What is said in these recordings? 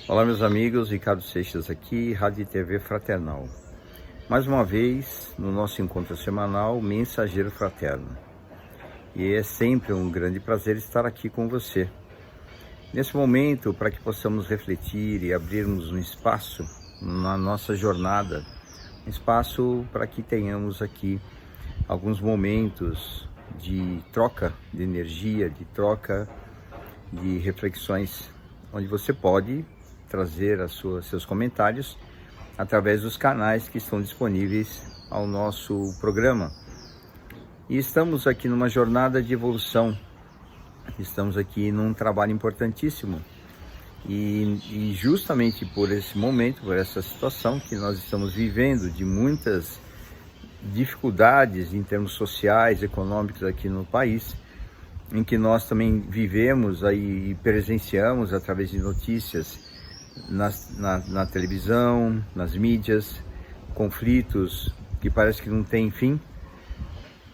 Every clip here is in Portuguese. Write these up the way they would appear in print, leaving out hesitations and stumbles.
Olá meus amigos, Ricardo Seixas aqui, Rádio e TV Fraternal. Mais uma vez, no nosso encontro semanal, Mensageiro Fraterno. E é sempre um grande prazer estar aqui com você. Nesse momento, para que possamos refletir e abrirmos um espaço na nossa jornada, um espaço para que tenhamos aqui alguns momentos de troca de energia, de troca de reflexões, onde você pode trazer seus comentários através dos canais que estão disponíveis ao nosso programa. E estamos aqui numa jornada de evolução, estamos aqui num trabalho importantíssimo e justamente por esse momento, por essa situação que nós estamos vivendo de muitas dificuldades em termos sociais, econômicos aqui no país, em que nós também vivemos aí e presenciamos através de notícias na televisão, nas mídias, conflitos que parece que não tem fim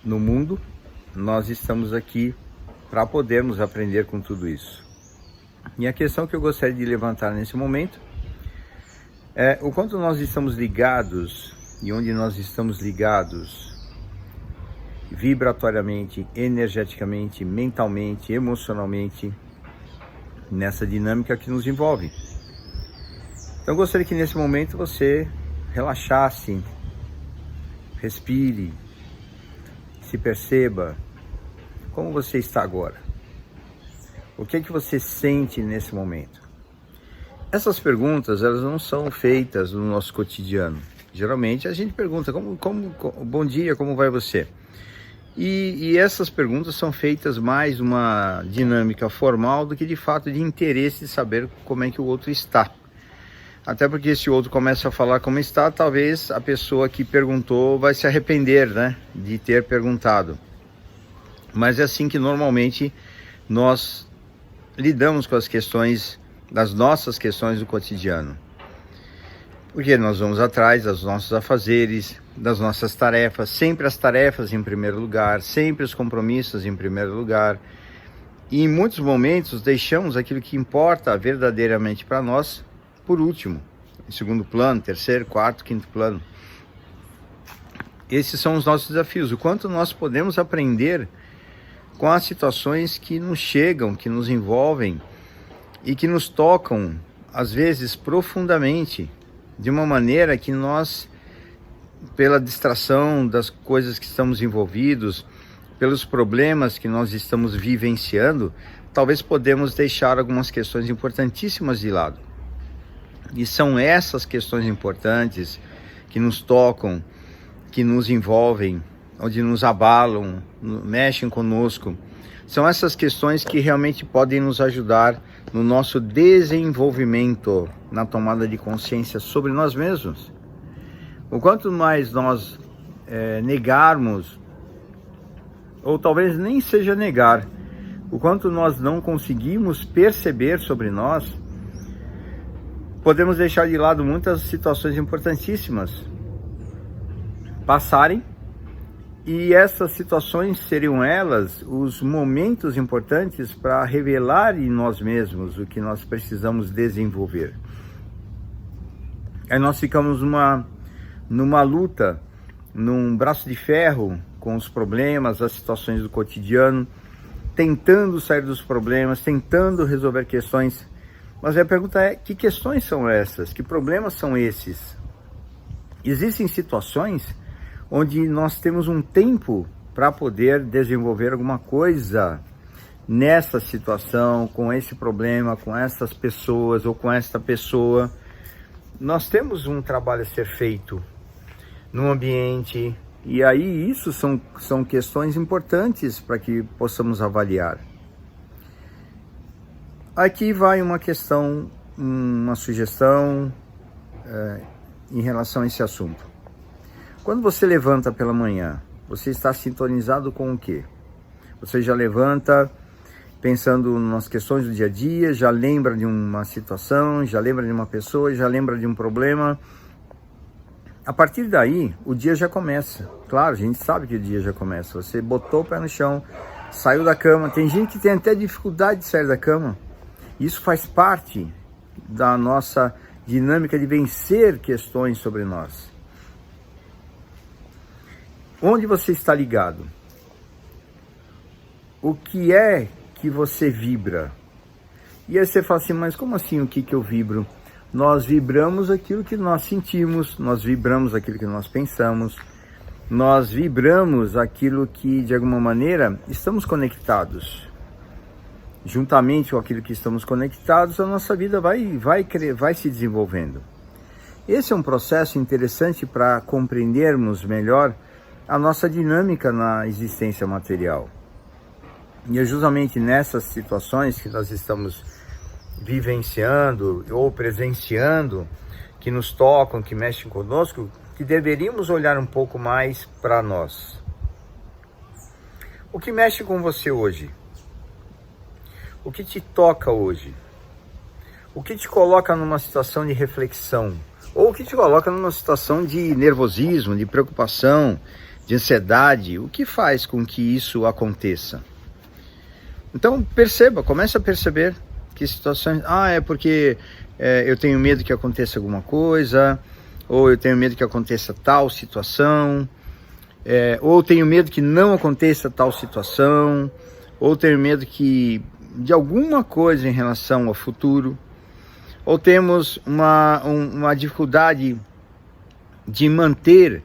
no mundo. Nós estamos aqui para podermos aprender com tudo isso. E a questão que eu gostaria de levantar nesse momento é o quanto nós estamos ligados e onde nós estamos ligados vibratoriamente, energeticamente, mentalmente, emocionalmente nessa dinâmica que nos envolve. Então eu gostaria que nesse momento você relaxasse, respire, se perceba como você está agora. O que é que você sente nesse momento? Essas perguntas, elas não são feitas no nosso cotidiano. Geralmente a gente pergunta, bom dia, como vai você? E essas perguntas são feitas mais uma dinâmica formal do que de fato de interesse de saber como é que o outro está. Até porque se o outro começa a falar como está, talvez a pessoa que perguntou vai se arrepender, né, de ter perguntado. Mas é assim que normalmente nós lidamos com as questões, das nossas questões do cotidiano. Porque nós vamos atrás dos nossos afazeres, das nossas tarefas, sempre as tarefas em primeiro lugar, sempre os compromissos em primeiro lugar. E em muitos momentos deixamos aquilo que importa verdadeiramente para nós por último, em segundo plano, terceiro, quarto, quinto plano. Esses são os nossos desafios. O quanto nós podemos aprender com as situações que nos chegam, que nos envolvem e que nos tocam, às vezes, profundamente, de uma maneira que nós, pela distração das coisas que estamos envolvidos, pelos problemas que nós estamos vivenciando, talvez podemos deixar algumas questões importantíssimas de lado. E são essas questões importantes que nos tocam, que nos envolvem, onde nos abalam, mexem conosco. São essas questões que realmente podem nos ajudar no nosso desenvolvimento, na tomada de consciência sobre nós mesmos. O quanto mais nós negarmos, ou talvez nem seja negar, o quanto nós não conseguimos perceber sobre nós, podemos deixar de lado muitas situações importantíssimas passarem, e essas situações seriam elas os momentos importantes para revelar em nós mesmos o que nós precisamos desenvolver. Aí nós ficamos numa luta, num braço de ferro com os problemas, as situações do cotidiano, tentando sair dos problemas, tentando resolver questões. Mas a pergunta é, que questões são essas? Que problemas são esses? Existem situações onde nós temos um tempo para poder desenvolver alguma coisa nessa situação, com esse problema, com essas pessoas ou com esta pessoa. Nós temos um trabalho a ser feito no ambiente, e aí isso são questões importantes para que possamos avaliar. Aqui vai uma questão, uma sugestão em relação a esse assunto. Quando você levanta pela manhã, você está sintonizado com o quê? Você já levanta pensando nas questões do dia a dia, já lembra de uma situação, já lembra de uma pessoa, já lembra de um problema. A partir daí, o dia já começa. Claro, a gente sabe que o dia já começa. Você botou o pé no chão, saiu da cama. Tem gente que tem até dificuldade de sair da cama. Isso faz parte da nossa dinâmica de vencer questões sobre nós. Onde você está ligado? O que é que você vibra? E aí você fala assim, mas como assim o que eu vibro? Nós vibramos aquilo que nós sentimos, nós vibramos aquilo que nós pensamos, nós vibramos aquilo que, de alguma maneira, estamos conectados. Juntamente com aquilo que estamos conectados, a nossa vida vai se desenvolvendo. Esse é um processo interessante para compreendermos melhor a nossa dinâmica na existência material. E é justamente nessas situações que nós estamos vivenciando ou presenciando, que nos tocam, que mexem conosco, que deveríamos olhar um pouco mais para nós. O que mexe com você hoje? O que te toca hoje? O que te coloca numa situação de reflexão? Ou o que te coloca numa situação de nervosismo, de preocupação, de ansiedade? O que faz com que isso aconteça? Então comece a perceber que situações... é porque eu tenho medo que aconteça alguma coisa, ou eu tenho medo que aconteça tal situação, ou tenho medo que não aconteça tal situação, ou tenho medo de alguma coisa em relação ao futuro, ou temos uma dificuldade de manter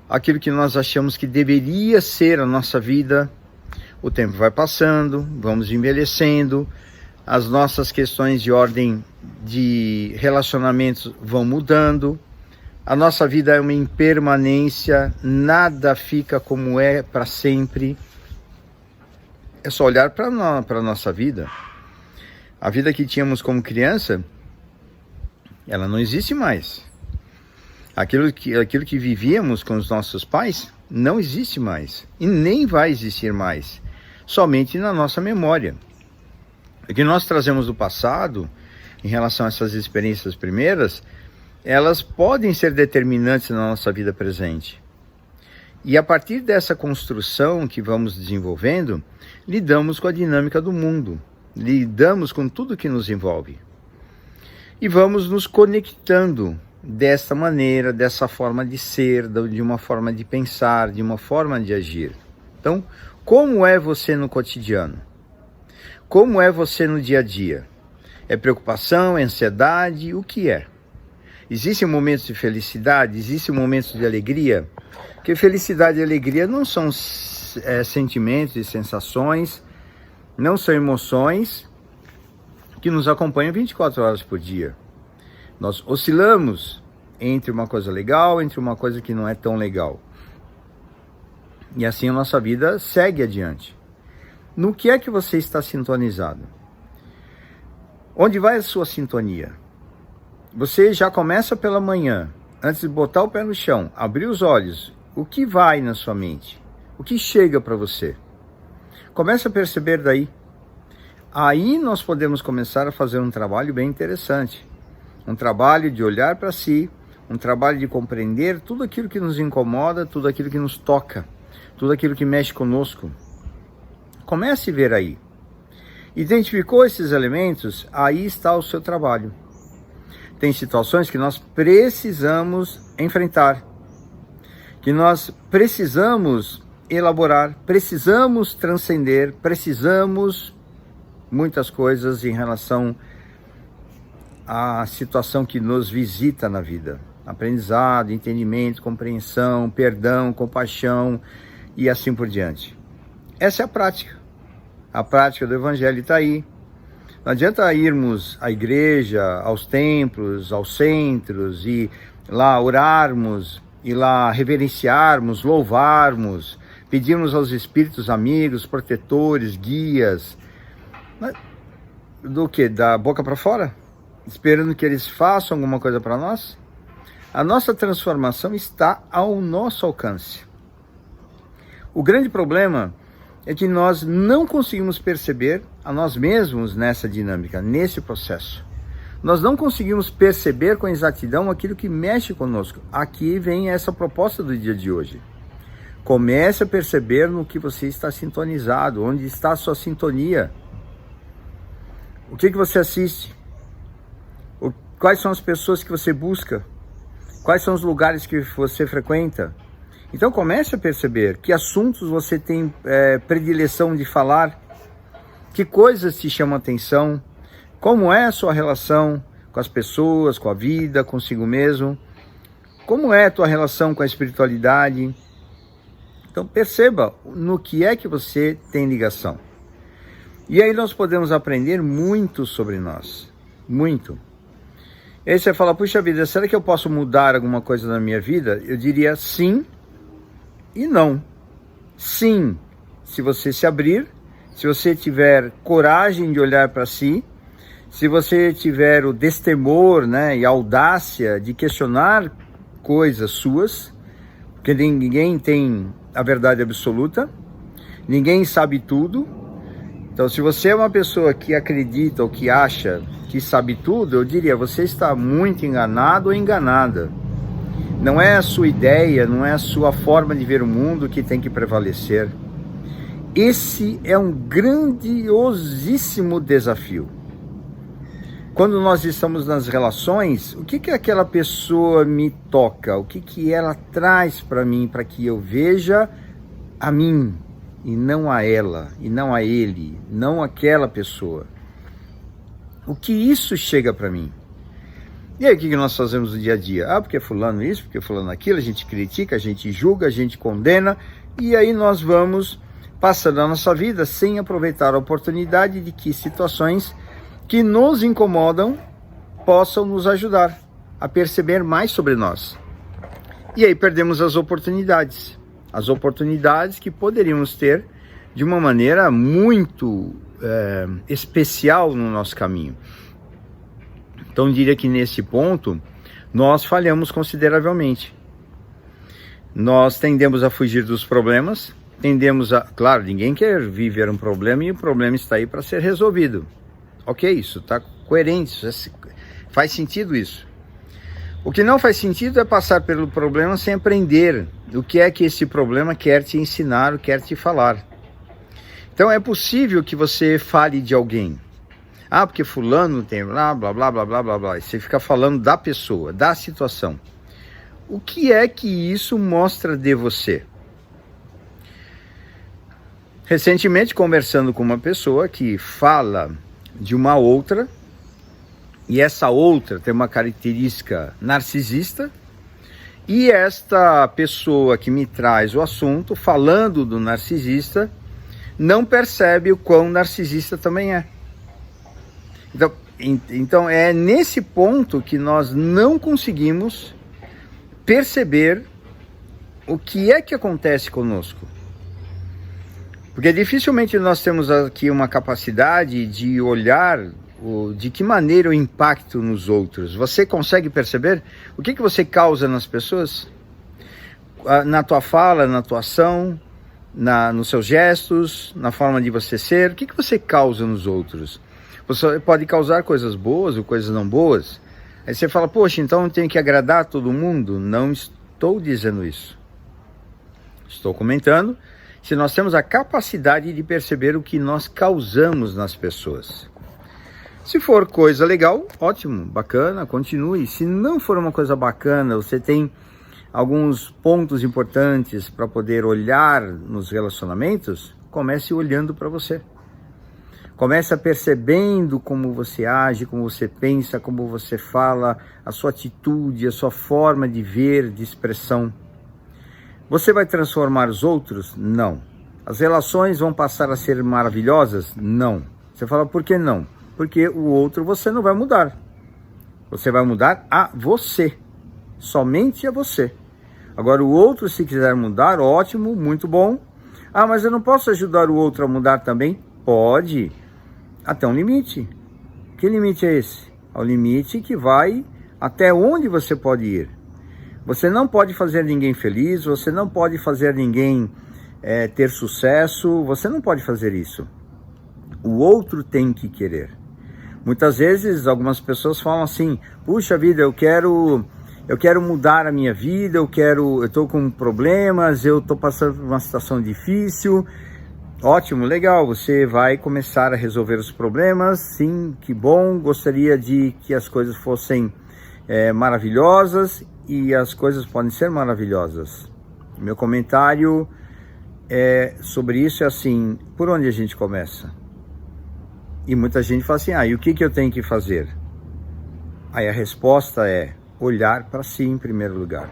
aquilo que nós achamos que deveria ser a nossa vida. O tempo vai passando, vamos envelhecendo, as nossas questões de ordem de relacionamentos vão mudando, a nossa vida é uma impermanência, nada fica como é para sempre. É só olhar para a nossa vida. A vida que tínhamos como criança, ela não existe mais. Aquilo que vivíamos com os nossos pais não existe mais e nem vai existir mais, somente na nossa memória. O que nós trazemos do passado, em relação a essas experiências primeiras, elas podem ser determinantes na nossa vida presente. E a partir dessa construção que vamos desenvolvendo, lidamos com a dinâmica do mundo, lidamos com tudo que nos envolve. E vamos nos conectando desta maneira, dessa forma de ser, de uma forma de pensar, de uma forma de agir. Então, como é você no cotidiano? Como é você no dia a dia? É preocupação, é ansiedade? O que é? Existem momentos de felicidade? Existem momentos de alegria? Porque felicidade e alegria não são sentimentos e sensações, não são emoções que nos acompanham 24 horas por dia. Nós oscilamos entre uma coisa legal, entre uma coisa que não é tão legal. E assim a nossa vida segue adiante. No que é que você está sintonizado? Onde vai a sua sintonia? Você já começa pela manhã, antes de botar o pé no chão, abrir os olhos, o que vai na sua mente? O que chega para você? Comece a perceber daí. Aí nós podemos começar a fazer um trabalho bem interessante. Um trabalho de olhar para si, um trabalho de compreender tudo aquilo que nos incomoda, tudo aquilo que nos toca, tudo aquilo que mexe conosco. Comece a ver aí. Identificou esses elementos? Aí está o seu trabalho. Tem situações que nós precisamos enfrentar, que nós precisamos elaborar, precisamos transcender, precisamos muitas coisas em relação à situação que nos visita na vida. Aprendizado, entendimento, compreensão, perdão, compaixão e assim por diante. Essa é a prática. A prática do Evangelho está aí. Não adianta irmos à igreja, aos templos, aos centros e lá orarmos, e lá reverenciarmos, louvarmos, pedirmos aos espíritos amigos, protetores, guias. Mas do que? Da boca para fora? Esperando que eles façam alguma coisa para nós? A nossa transformação está ao nosso alcance. O grande problema é que nós não conseguimos perceber a nós mesmos nessa dinâmica, nesse processo. Nós não conseguimos perceber com exatidão aquilo que mexe conosco. Aqui vem essa proposta do dia de hoje. Comece a perceber no que você está sintonizado, onde está a sua sintonia. O que você assiste? Quais são as pessoas que você busca? Quais são os lugares que você frequenta? Então comece a perceber que assuntos você tem predileção de falar, que coisas te chamam a atenção, como é a sua relação com as pessoas, com a vida, consigo mesmo, como é a tua relação com a espiritualidade. Então perceba no que é que você tem ligação. E aí nós podemos aprender muito sobre nós, muito. E aí você fala, puxa vida, será que eu posso mudar alguma coisa na minha vida? Eu diria sim e não. Sim, se você se abrir, se você tiver coragem de olhar para si, se você tiver o destemor, né, e a audácia de questionar coisas suas, porque ninguém tem a verdade absoluta, ninguém sabe tudo. Então, se você é uma pessoa que acredita ou que acha que sabe tudo, eu diria, você está muito enganado ou enganada. Não é a sua ideia, não é a sua forma de ver o mundo que tem que prevalecer. Esse é um grandiosíssimo desafio. Quando nós estamos nas relações, o que aquela pessoa me toca? O que ela traz para mim, para que eu veja a mim, e não a ela, e não a ele, não aquela pessoa? O que isso chega para mim? E aí o que nós fazemos no dia a dia? Ah, porque fulano isso, porque fulano aquilo, a gente critica, a gente julga, a gente condena, e aí nós vamos passando a nossa vida sem aproveitar a oportunidade de que situações que nos incomodam possam nos ajudar a perceber mais sobre nós. E aí perdemos as oportunidades que poderíamos ter de uma maneira muito especial no nosso caminho. Então, eu diria que nesse ponto, nós falhamos consideravelmente. Nós tendemos a fugir dos problemas, claro, ninguém quer viver um problema e o problema está aí para ser resolvido. Ok, isso está coerente, faz sentido isso. O que não faz sentido é passar pelo problema sem aprender o que é que esse problema quer te ensinar, quer te falar. Então é possível que você fale de alguém. Ah, porque fulano tem blá, blá, blá, blá, blá, blá, blá. E você fica falando da pessoa, da situação. O que é que isso mostra de você? Recentemente, conversando com uma pessoa que fala de uma outra, e essa outra tem uma característica narcisista, e esta pessoa que me traz o assunto, falando do narcisista, não percebe o quão narcisista também é. Então é nesse ponto que nós não conseguimos perceber o que é que acontece conosco. Porque dificilmente nós temos aqui uma capacidade de olhar de que maneira eu impacto nos outros. Você consegue perceber o que você causa nas pessoas? Na tua fala, na tua ação, nos seus gestos, na forma de você ser. O que você causa nos outros? Você pode causar coisas boas ou coisas não boas. Aí você fala, poxa, então eu tenho que agradar todo mundo? Não estou dizendo isso. Estou comentando se nós temos a capacidade de perceber o que nós causamos nas pessoas. Se for coisa legal, ótimo, bacana, continue. Se não for uma coisa bacana, você tem alguns pontos importantes para poder olhar nos relacionamentos, comece olhando para você. Comece percebendo como você age, como você pensa, como você fala, a sua atitude, a sua forma de ver, de expressão. Você vai transformar os outros? Não. As relações vão passar a ser maravilhosas? Não. Você fala, por que não? Porque o outro você não vai mudar. Você vai mudar a você. Somente a você. Agora o outro, se quiser mudar, ótimo, muito bom. Ah, mas eu não posso ajudar o outro a mudar também? Pode. Até um limite. Que limite é esse? É o limite que vai até onde você pode ir. Você não pode fazer ninguém feliz, você não pode fazer ninguém ter sucesso, você não pode fazer isso. O outro tem que querer. Muitas vezes algumas pessoas falam assim, puxa vida, eu quero mudar a minha vida, eu estou com problemas, eu estou passando por uma situação difícil. Ótimo, legal, você vai começar a resolver os problemas, sim, que bom, gostaria de que as coisas fossem maravilhosas, e as coisas podem ser maravilhosas. Meu comentário sobre isso é assim, por onde a gente começa? E muita gente fala assim, e o que eu tenho que fazer? Aí a resposta é olhar para si em primeiro lugar.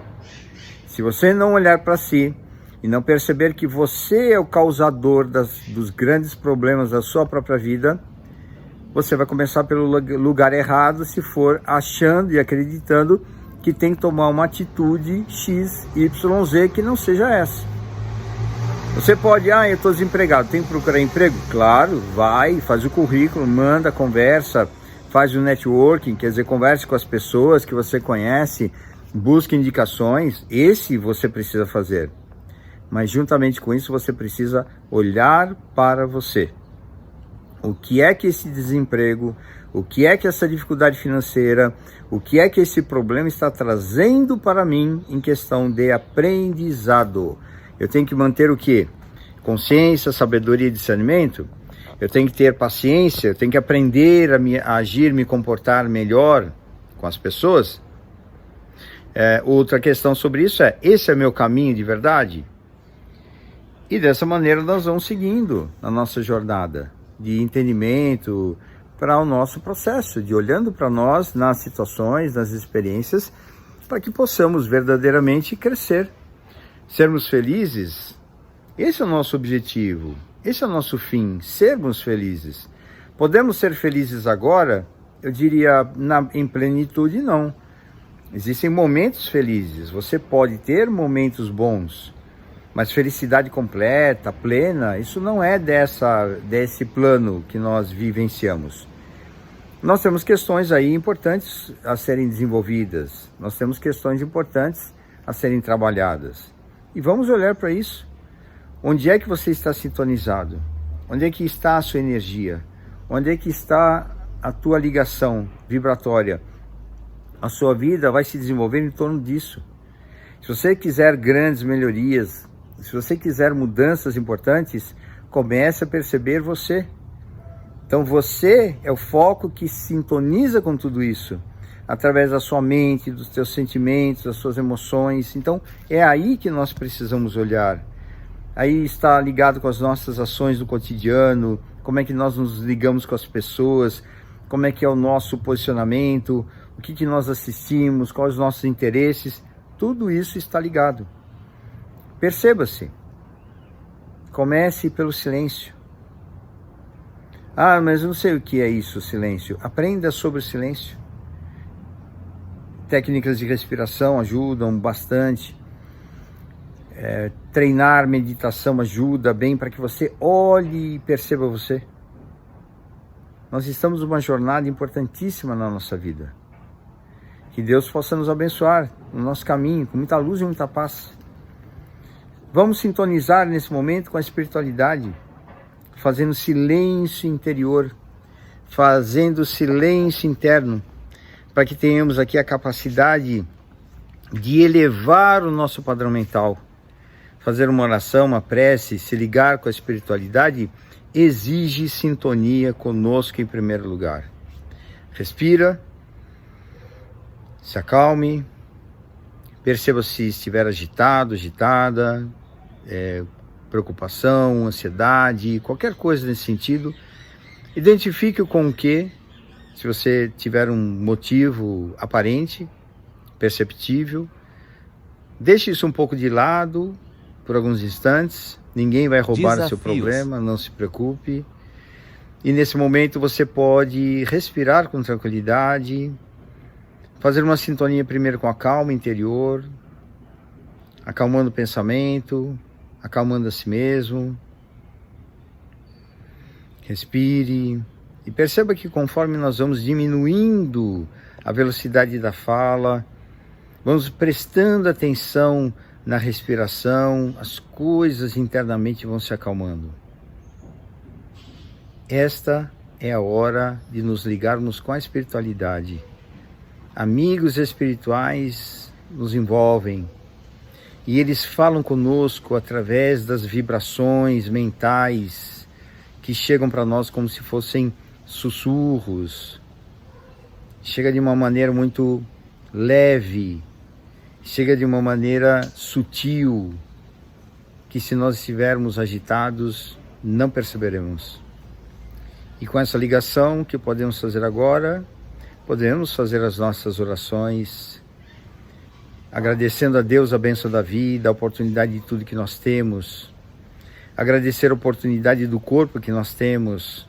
Se você não olhar para si e não perceber que você é o causador dos grandes problemas da sua própria vida, você vai começar pelo lugar errado se for achando e acreditando que tem que tomar uma atitude X, Y, Z que não seja essa. Você pode, eu estou desempregado, tem que procurar emprego? Claro, vai, faz o currículo, manda, conversa, faz o networking, quer dizer, converse com as pessoas que você conhece, busque indicações, esse você precisa fazer. Mas juntamente com isso você precisa olhar para você. O que é que esse desemprego, o que é que essa dificuldade financeira, o que é que esse problema está trazendo para mim em questão de aprendizado? Eu tenho que manter o quê? Consciência, sabedoria e discernimento. Eu tenho que ter paciência, eu tenho que aprender a agir, me comportar melhor com as pessoas. Outra questão sobre isso esse é meu caminho de verdade? E dessa maneira nós vamos seguindo a nossa jornada de entendimento para o nosso processo, de olhando para nós nas situações, nas experiências, para que possamos verdadeiramente crescer. Sermos felizes, esse é o nosso objetivo, esse é o nosso fim, sermos felizes. Podemos ser felizes agora? Eu diria em plenitude não. Existem momentos felizes, você pode ter momentos bons, mas felicidade completa, plena, isso não é desse plano que nós vivenciamos. Nós temos questões aí importantes a serem desenvolvidas, nós temos questões importantes a serem trabalhadas. E vamos olhar para isso. Onde é que você está sintonizado? Onde é que está a sua energia? Onde é que está a tua ligação vibratória? A sua vida vai se desenvolver em torno disso. Se você quiser grandes melhorias, se você quiser mudanças importantes, comece a perceber você. Então você é o foco que sintoniza com tudo isso, através da sua mente, dos teus sentimentos, das suas emoções. Então é aí que nós precisamos olhar. Aí está ligado com as nossas ações do cotidiano, como é que nós nos ligamos com as pessoas, como é que é o nosso posicionamento, o que nós assistimos, quais os nossos interesses, tudo isso está ligado. Perceba-se. Comece pelo silêncio. Mas eu não sei o que é isso, silêncio. Aprenda sobre o silêncio. Técnicas de respiração ajudam bastante. Treinar meditação ajuda bem para que você olhe e perceba você. Nós estamos numa jornada importantíssima na nossa vida. Que Deus possa nos abençoar no nosso caminho, com muita luz e muita paz. Vamos sintonizar nesse momento com a espiritualidade, fazendo silêncio interior, fazendo silêncio interno, para que tenhamos aqui a capacidade de elevar o nosso padrão mental. Fazer uma oração, uma prece, se ligar com a espiritualidade, exige sintonia conosco em primeiro lugar. Respira, se acalme, perceba se estiver agitado, agitada, preocupação, ansiedade, qualquer coisa nesse sentido. Identifique com o que, se você tiver um motivo aparente, perceptível, deixe isso um pouco de lado por alguns instantes. Ninguém vai roubar o seu problema, não se preocupe. E nesse momento você pode respirar com tranquilidade, fazer uma sintonia primeiro com a calma interior, acalmando o pensamento, acalmando a si mesmo. Respire e perceba que conforme nós vamos diminuindo a velocidade da fala, vamos prestando atenção na respiração, as coisas internamente vão se acalmando. Esta é a hora de nos ligarmos com a espiritualidade. Amigos espirituais nos envolvem e eles falam conosco através das vibrações mentais que chegam para nós como se fossem sussurros. Chega de uma maneira muito leve, chega de uma maneira sutil, que se nós estivermos agitados, não perceberemos. E com essa ligação que podemos fazer agora, podemos fazer as nossas orações, agradecendo a Deus a bênção da vida, a oportunidade de tudo que nós temos, agradecer a oportunidade do corpo que nós temos,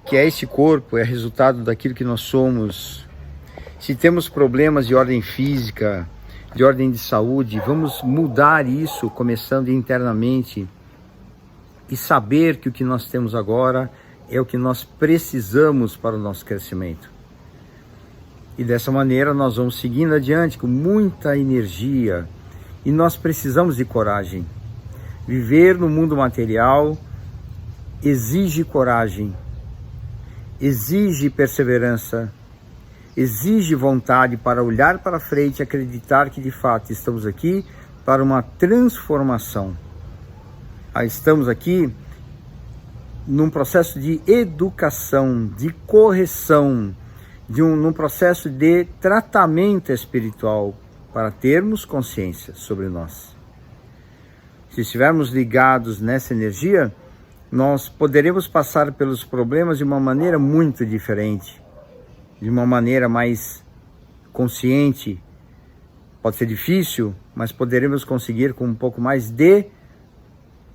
que é esse corpo, é resultado daquilo que nós somos. Se temos problemas de ordem física, de ordem de saúde, vamos mudar isso, começando internamente, e saber que o que nós temos agora é o que nós precisamos para o nosso crescimento. E dessa maneira nós vamos seguindo adiante com muita energia, e nós precisamos de coragem. Viver no mundo material exige coragem, exige perseverança, exige vontade para olhar para frente e acreditar que de fato estamos aqui para uma transformação. Estamos aqui num processo de educação, de correção, num processo de tratamento espiritual para termos consciência sobre nós. Se estivermos ligados nessa energia, nós poderemos passar pelos problemas de uma maneira muito diferente, de uma maneira mais consciente. Pode ser difícil, mas poderemos conseguir com um pouco mais de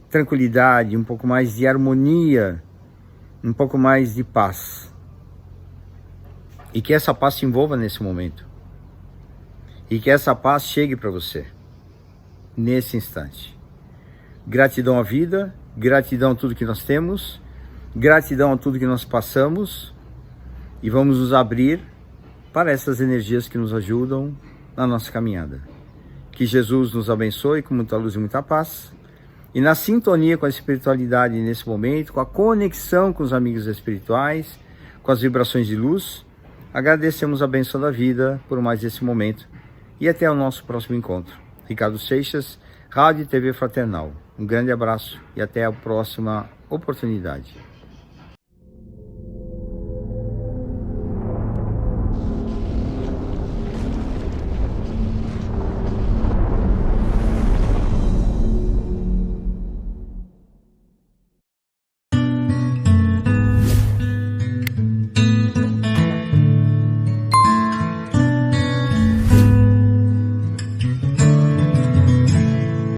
tranquilidade, um pouco mais de harmonia, um pouco mais de paz. E que essa paz se envolva nesse momento. E que essa paz chegue para você, nesse instante. Gratidão à vida, gratidão a tudo que nós temos, gratidão a tudo que nós passamos, e vamos nos abrir para essas energias que nos ajudam na nossa caminhada. Que Jesus nos abençoe com muita luz e muita paz, e na sintonia com a espiritualidade nesse momento, com a conexão com os amigos espirituais, com as vibrações de luz, agradecemos a bênção da vida por mais esse momento, e até o nosso próximo encontro. Ricardo Seixas, Rádio e TV Fraternal. Um grande abraço e até a próxima oportunidade.